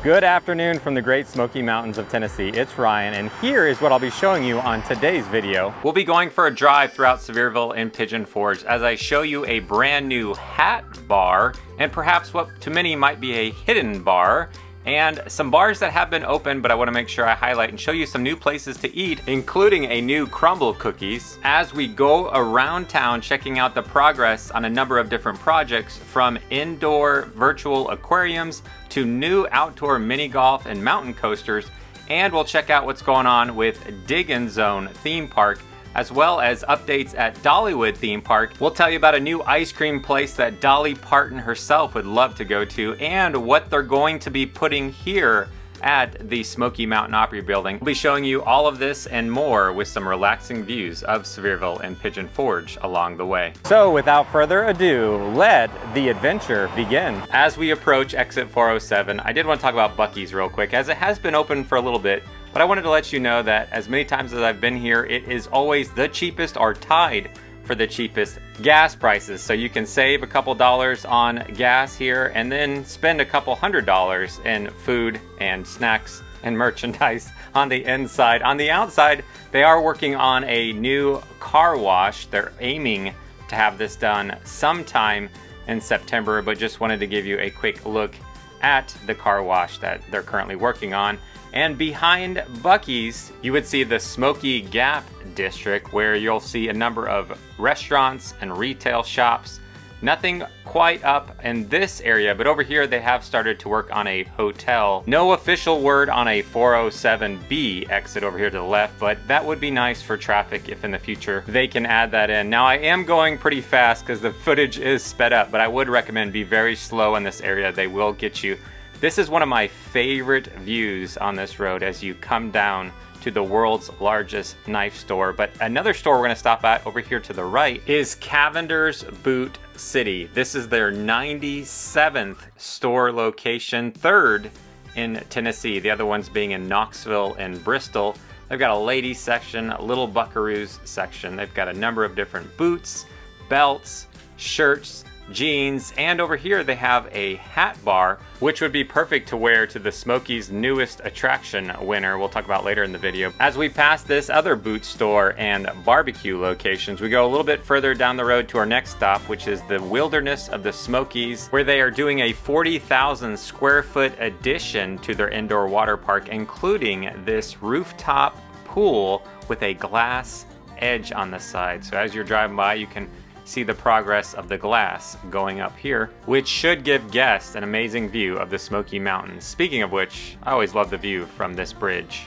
Good afternoon from the Great Smoky Mountains of Tennessee. It's Ryan, and here is what I'll be showing you on today's video. We'll be going for a drive throughout Sevierville and Pigeon Forge as I show you a brand new hat bar and perhaps what to many might be a hidden bar, and some bars that have been open, but I want to make sure I highlight and show you some new places to eat, including a new Crumbl cookies, as we go around town checking out the progress on a number of different projects, from indoor virtual aquariums to new outdoor mini golf and mountain coasters, and we'll check out what's going on with Diggin' Zone theme park, as well as updates at Dollywood theme park. We'll tell you about a new ice cream place that Dolly Parton herself would love to go to, and what they're going to be putting here at the Smoky Mountain Opry building. We'll be showing you all of this and more with some relaxing views of Sevierville and Pigeon Forge along the way. So without further ado, let the adventure begin. As we approach exit 407, I did want to talk about Buc-ee's real quick, as it has been open for a little bit. But I wanted to let you know that as many times as I've been here, it is always the cheapest or tied for the cheapest gas prices. So you can save a couple dollars on gas here and then spend a couple $100s in food and snacks and merchandise on the inside. On the outside, they are working on a new car wash. They're aiming to have this done sometime in September, but just wanted to give you a quick look at the car wash that they're currently working on. And behind Buc-ee's, you would see the Smoky Gap District, where you'll see a number of restaurants and retail shops. Nothing quite up in this area, but over here they have started to work on a hotel. No official word on a 407B exit over here to the left, but that would be nice for traffic if in the future they can add that in. Now I am going pretty fast because the footage is sped up, but I would recommend be very slow in this area. They will get you. This is one of my favorite views on this road as you come down to the world's largest knife store. But another store we're going to stop at over here to the right is Cavender's Boot City. This is their 97th store location, third in Tennessee. The other ones being in Knoxville and Bristol. They've got a ladies section, a little buckaroos section. They've got a number of different boots, belts, shirts, jeans, and over here they have a hat bar, which would be perfect to wear to the Smokies' newest attraction winner we'll talk about later in the video. As we pass this other boot store and barbecue locations, we go a little bit further down the road to our next stop, which is the Wilderness of the Smokies, where they are doing a 40,000 square foot addition to their indoor water park, including this rooftop pool with a glass edge on the side. So as you're driving by, you can see the progress of the glass going up here, which should give guests an amazing view of the Smoky Mountains. Speaking of which, I always love the view from this bridge.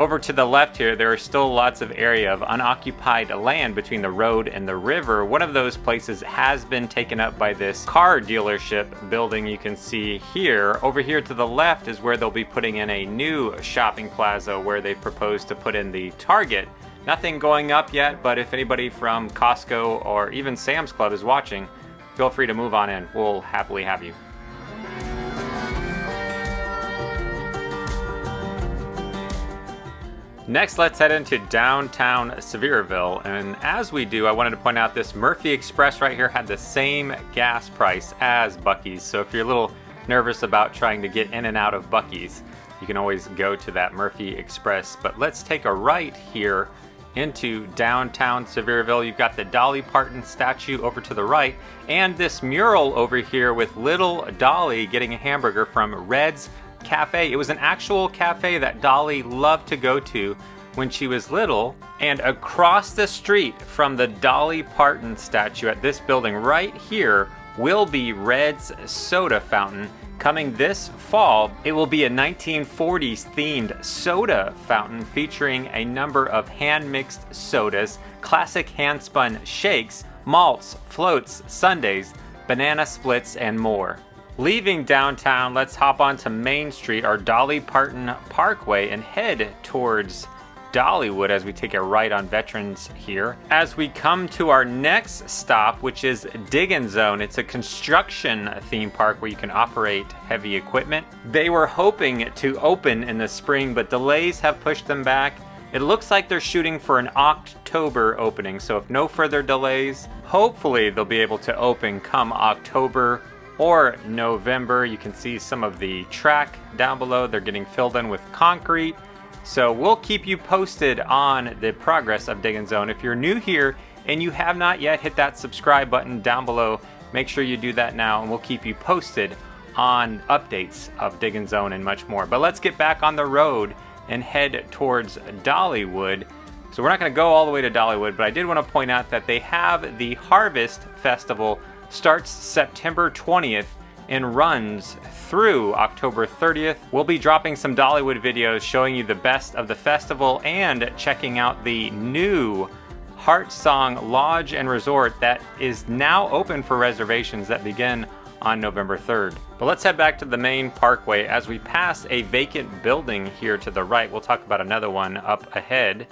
Over to the left here, there are still lots of area of unoccupied land between the road and the river. One of those places has been taken up by this car dealership building you can see here. Over here to the left is where they'll be putting in a new shopping plaza where they propose to put in the Target. Nothing going up yet, but if anybody from Costco or even Sam's Club is watching, feel free to move on in. We'll happily have you. Next, let's head into downtown Sevierville, and as we do, I wanted to point out this Murphy Express right here had the same gas price as Buc-ee's, so if you're a little nervous about trying to get in and out of Buc-ee's, you can always go to that Murphy Express. But let's take a right here into downtown Sevierville. You've got the Dolly Parton statue over to the right, and this mural over here with little Dolly getting a hamburger from Red's Cafe. It was an actual cafe that Dolly loved to go to when she was little. And across the street from the Dolly Parton statue at this building right here will be Red's soda fountain. Coming this fall, it will be a 1940s themed soda fountain featuring a number of hand-mixed sodas, classic hand-spun shakes, malts, floats, sundaes, banana splits, and more. Leaving downtown, let's hop onto Main Street, our Dolly Parton Parkway, and head towards Dollywood as we take a right on Veterans here. As we come to our next stop, which is Diggin' Zone, it's a construction theme park where you can operate heavy equipment. They were hoping to open in the spring, but delays have pushed them back. It looks like they're shooting for an October opening, so if no further delays, hopefully they'll be able to open come October or November. You can see some of the track down below. They're getting filled in with concrete. So we'll keep you posted on the progress of Diggin' Zone. If you're new here and you have not yet hit that subscribe button down below, make sure you do that now, and we'll keep you posted on updates of Diggin' Zone and much more. But let's get back on the road and head towards Dollywood. So we're not going to go all the way to Dollywood, but I did want to point out that they have the Harvest Festival, starts September 20th and runs through October 30th. We'll be dropping some Dollywood videos showing you the best of the festival and checking out the new Heart Song Lodge and Resort that is now open for reservations that begin on November 3rd. But let's head back to the main parkway as we pass a vacant building here to the right. We'll talk about another one up ahead.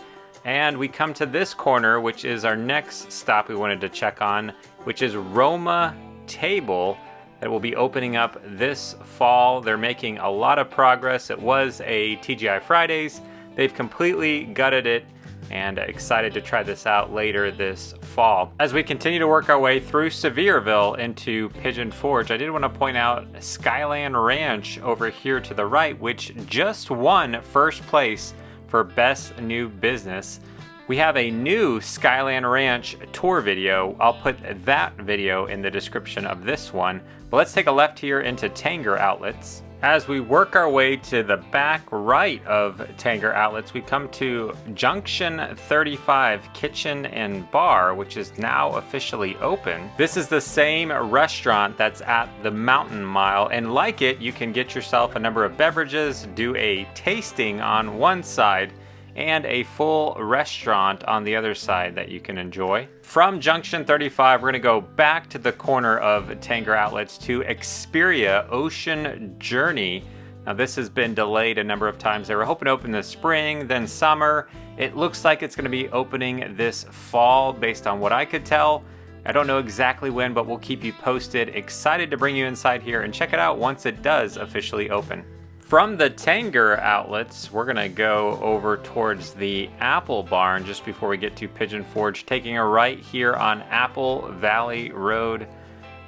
And we come to this corner, which is our next stop we wanted to check on, which is Roma Table, that will be opening up this fall. They're making a lot of progress. It was a TGI Fridays. They've completely gutted it, and excited to try this out later this fall. As we continue to work our way through Sevierville into Pigeon Forge, I did want to point out SkyLand Ranch over here to the right, which just won first place for Best New Business. We have a new SkyLand Ranch tour video. I'll put that video in the description of this one. But let's take a left here into Tanger Outlets. As we work our way to the back right of Tanger Outlets, we come to Junction 35 Kitchen and Bar, which is now officially open. This is the same restaurant that's at the Mountain Mile, and like it, you can get yourself a number of beverages, do a tasting on one side, and a full restaurant on the other side that you can enjoy. From Junction 35, we're gonna go back to the corner of Tanger Outlets to Xperia Ocean Journey. Now this has been delayed a number of times. They were hoping to open this spring, then summer. It looks like it's gonna be opening this fall based on what I could tell. I don't know exactly when, but we'll keep you posted. Excited to bring you inside here and check it out once it does officially open. From the Tanger Outlets, we're gonna go over towards the Apple Barn just before we get to Pigeon Forge, taking a right here on Apple Valley Road.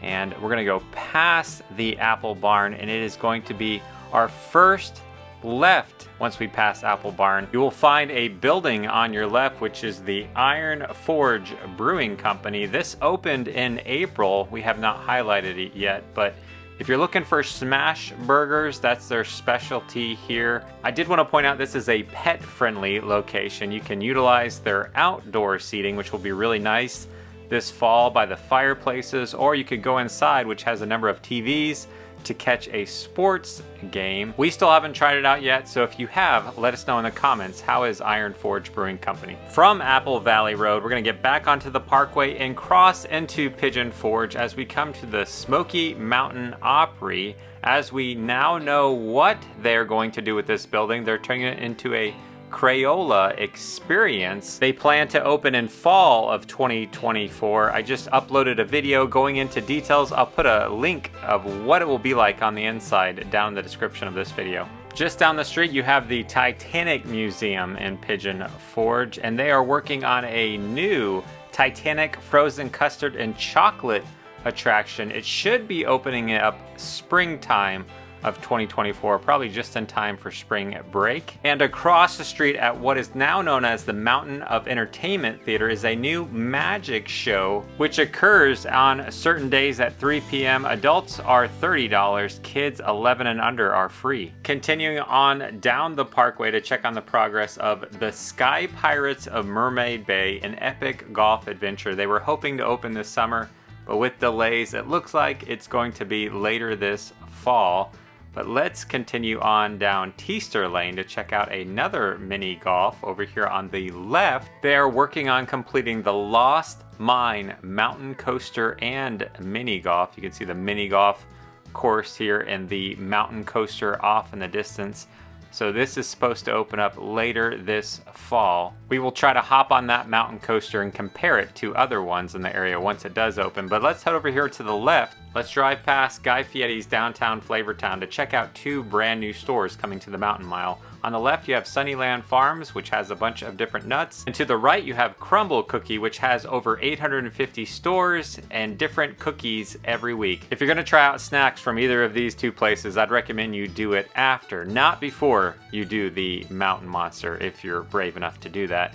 And we're gonna go past the Apple Barn, and it is going to be our first left. Once we pass Apple Barn, you will find a building on your left, which is the Iron Forge Brewing Company. This opened in April. We have not highlighted it yet, but if you're looking for smash burgers, that's their specialty here. I did want to point out this is a pet-friendly location. You can utilize their outdoor seating, which will be really nice this fall by the fireplaces, or you could go inside, which has a number of TVs to catch a sports game. We still haven't tried it out yet, so if you have, let us know in the comments. How is Iron Forge Brewing Company? From Apple Valley Road, we're gonna get back onto the parkway and cross into Pigeon Forge as we come to the Smoky Mountain Opry. As we now know what they're going to do with this building, they're turning it into a Crayola experience. They plan to open in fall of 2024. I just uploaded a video going into details. I'll put a link of what it will be like on the inside down in the description of this video. Just down the street, you have the Titanic Museum in Pigeon Forge, and they are working on a new Titanic frozen custard and chocolate attraction. It should be opening up springtime of 2024, probably just in time for spring break. And across the street at what is now known as the Mountain of Entertainment Theater is a new magic show, which occurs on certain days at 3 p.m. Adults are $30, kids 11 and under are free. Continuing on down the parkway to check on the progress of the Sky Pirates of Mermaid Bay, an epic golf adventure. They were hoping to open this summer, but with delays, it looks like it's going to be later this fall. But let's continue on down Teaster Lane to check out another mini golf over here on the left. They're working on completing the Lost Mine Mountain Coaster and mini golf. You can see the mini golf course here and the mountain coaster off in the distance. So this is supposed to open up later this fall. We will try to hop on that mountain coaster and compare it to other ones in the area once it does open. But let's head over here to the left Let's drive past Guy Fieri's downtown Flavortown to check out two brand new stores coming to the Mountain Mile. On the left you have Sunnyland Farms, which has a bunch of different nuts, and to the right you have Crumbl Cookie, which has over 850 stores and different cookies every week. If you're gonna try out snacks from either of these two places, I'd recommend you do it after, not before you do the Mountain Monster, if you're brave enough to do that.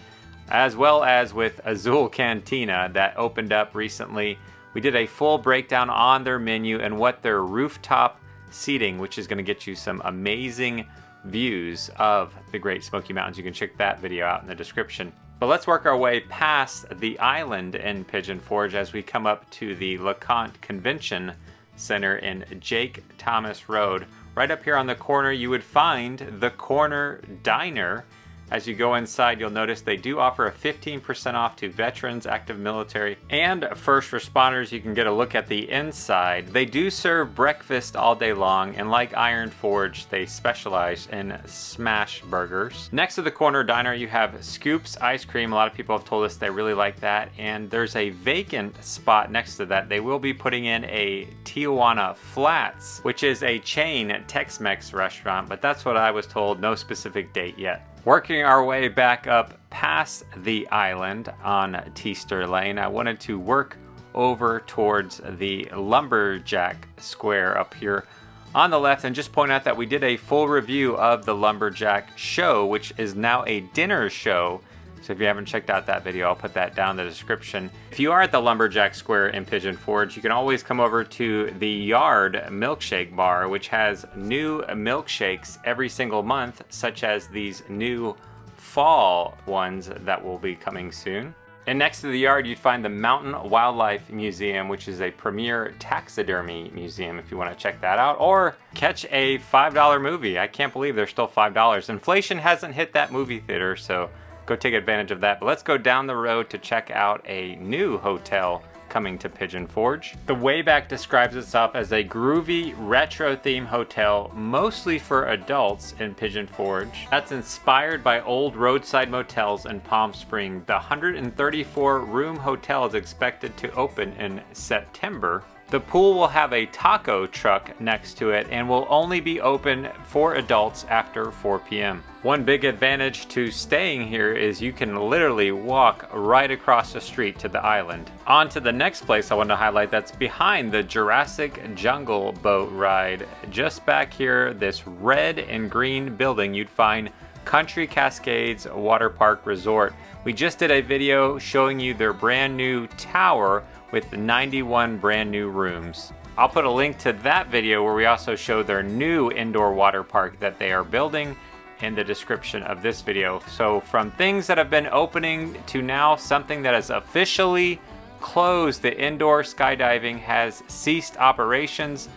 As well as with Azul Cantina that opened up recently. We did a full breakdown on their menu and what their rooftop seating, which is going to get you some amazing views of the Great Smoky Mountains. You can check that video out in the description. But let's work our way past the island in Pigeon Forge as we come up to the LeConte Convention Center in Jake Thomas Road. Right up here on the corner you would find the Corner Diner. As you go inside, you'll notice they do offer a 15% off to veterans, active military, and first responders. You can get a look at the inside. They do serve breakfast all day long, and like Iron Forge, they specialize in smash burgers. Next to the Corner Diner, you have Scoops Ice Cream. A lot of people have told us they really like that, and there's a vacant spot next to that. They will be putting in a Tijuana Flats, which is a chain Tex-Mex restaurant, but that's what I was told, no specific date yet. Working our way back up past the island on Teaster Lane, I wanted to work over towards the Lumberjack Square up here on the left and just point out that we did a full review of the Lumberjack show, which is now a dinner show. So if you haven't checked out that video, I'll put that down in the description. If you are at the Lumberjack Square in Pigeon Forge, you can always come over to the Yard Milkshake Bar, which has new milkshakes every single month, such as these new fall ones that will be coming soon. And next to the Yard, you'd find the Mountain Wildlife Museum, which is a premier taxidermy museum if you want to check that out, or catch a $5 movie. I can't believe they're still $5. Inflation hasn't hit that movie theater, so go take advantage of that. But let's go down the road to check out a new hotel coming to Pigeon Forge. The Wayback describes itself as a groovy retro theme hotel, mostly for adults in Pigeon Forge. That's inspired by old roadside motels in Palm Springs. The 134 room hotel is expected to open in September. The pool will have a taco truck next to it and will only be open for adults after 4 p.m. One big advantage to staying here is you can literally walk right across the street to the island. On to the next place I want to highlight, that's behind the Jurassic Jungle boat ride. Just back here, this red and green building, you'd find Country Cascades Waterpark Resort. We just did a video showing you their brand new tower with 91 brand new rooms. I'll put a link to that video where we also show their new indoor water park that they are building in the description of this video. So from things that have been opening to now something that has officially closed, the indoor skydiving has ceased operations.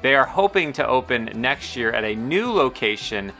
They are hoping to open next year at a new location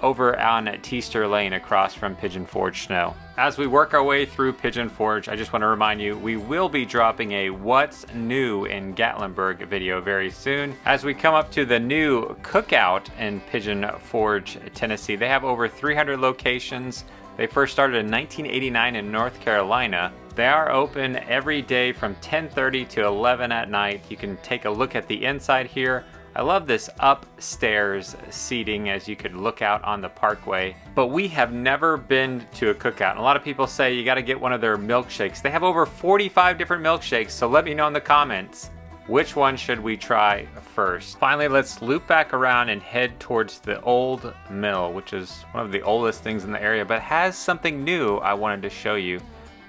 over on Teaster Lane across from Pigeon Forge Snow. As we work our way through Pigeon Forge, I just want to remind you, we will be dropping a What's New in Gatlinburg video very soon. As we come up to the new Cookout in Pigeon Forge, Tennessee, they have over 300 locations. They first started in 1989 in North Carolina. They are open every day from 10:30 to 11 at night. You can take a look at the inside here. I love this upstairs seating as you could look out on the parkway. But we have never been to a Cookout. And a lot of people say you gotta get one of their milkshakes. They have over 45 different milkshakes, so let me know in the comments, which one should we try first? Finally, let's loop back around and head towards the old mill, which is one of the oldest things in the area, but has something new I wanted to show you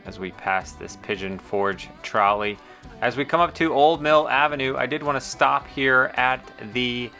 as we pass this Pigeon Forge trolley. As we come up to Old Mill Avenue, I did want to stop here at the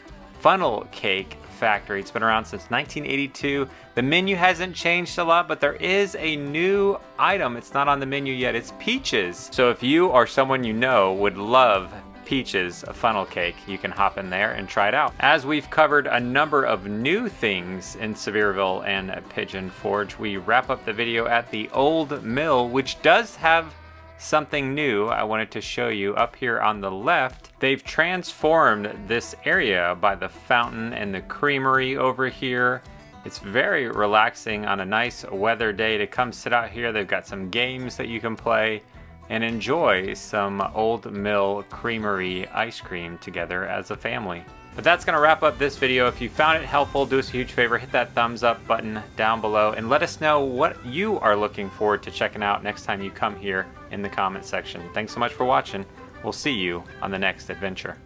Funnel Cake Factory. It's been around since 1982. The menu hasn't changed a lot, but there is a new item. It's not on the menu yet. It's peaches. So if you or someone you know would love peaches funnel cake, you can hop in there and try it out. As we've covered a number of new things in Sevierville and Pigeon Forge, we wrap up the video at the Old Mill, which does have something new I wanted to show you. Up here on the left, they've transformed this area by the fountain and the creamery over here. It's very relaxing on a nice weather day to come sit out here. They've got some games that you can play. and enjoy some Old Mill Creamery ice cream together as a family. But that's going to wrap up this video. If you found it helpful, do us a huge favor, hit that thumbs up button down below and let us know what you are looking forward to checking out next time you come here in the comment section. Thanks so much for watching. We'll see you on the next adventure.